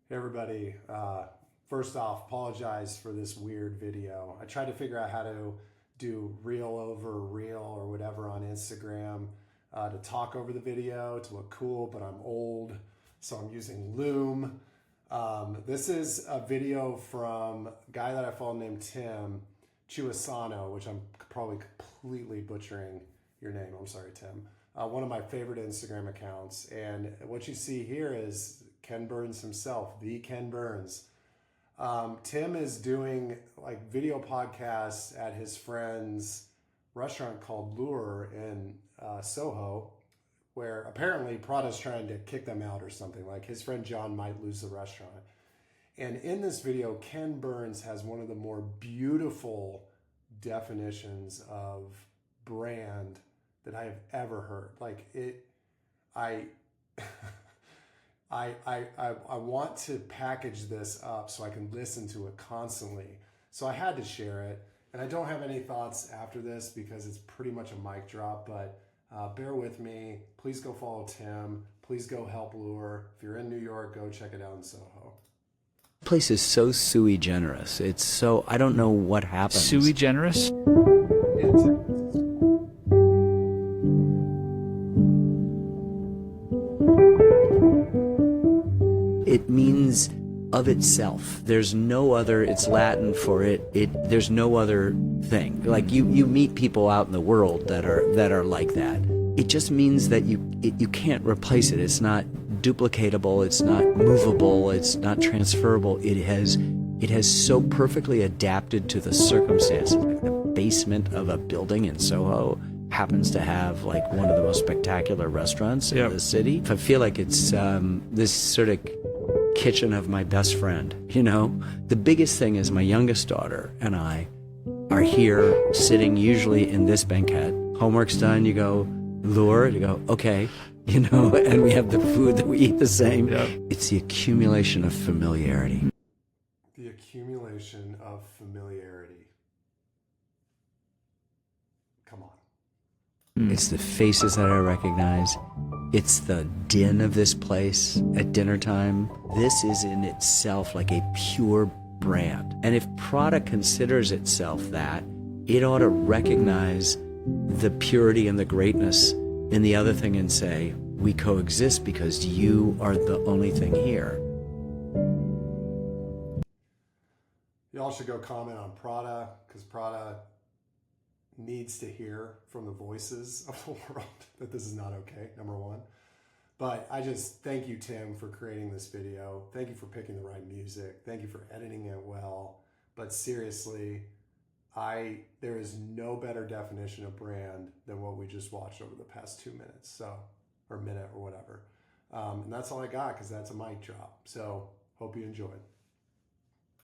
Hey everybody, first off, apologize for this weird video. I tried to figure out how to do reel over reel or whatever on Instagram to talk over the video, to look cool, but I'm old, so I'm using Loom. This is a video from a guy that I follow named Tim Chuasano, which I'm probably completely butchering your name. I'm sorry, Tim. One of my favorite Instagram accounts. And what you see here is Ken Burns himself, the Ken Burns. Tim is doing like video podcasts at his friend's restaurant called Lure in Soho, where apparently Prada's trying to kick them out or something. Like his friend John might lose the restaurant. And in this video, Ken Burns has one of the more beautiful definitions of brand that I have ever heard. Like it, I want to package this up so I can listen to it constantly. So I had to share it. And I don't have any thoughts after this because it's pretty much a mic drop, but bear with me. Please go follow Tim. Please go help Lure. If you're in New York, go check it out in Soho. Place is so sui generis. It's so, I don't know what happens. Sui generis? It means of itself. There's no other, it's Latin for it. There's no other thing. Like you meet people out in the world that are like that. It just means that you can't replace it. It's not duplicatable, it's not movable, it's not transferable. It has so perfectly adapted to the circumstances. Like the basement of a building in Soho happens to have like one of the most spectacular restaurants in the city. I feel like it's this sort of kitchen of my best friend, you know? The biggest thing is my youngest daughter and I are here sitting usually in this banquette. Homework's done, you go, Lure, you go, okay, you know, and we have the food that we eat the same. Yep. It's the accumulation of familiarity. The accumulation of familiarity. Come on. It's the faces that I recognize. It's the din of this place at dinner time. This is in itself like a pure brand. And if Prada considers itself that, it ought to recognize the purity and the greatness in the other thing and say, we coexist because you are the only thing here. Y'all should go comment on Prada because Prada needs to hear from the voices of the world that this is not okay, number one. But I just thank you, Tim, for creating this video. Thank you for picking the right music. Thank you for editing it well. But seriously, there is no better definition of brand than what we just watched over the past 2 minutes, or minute or whatever. And that's all I got because that's a mic drop. So hope you enjoyed.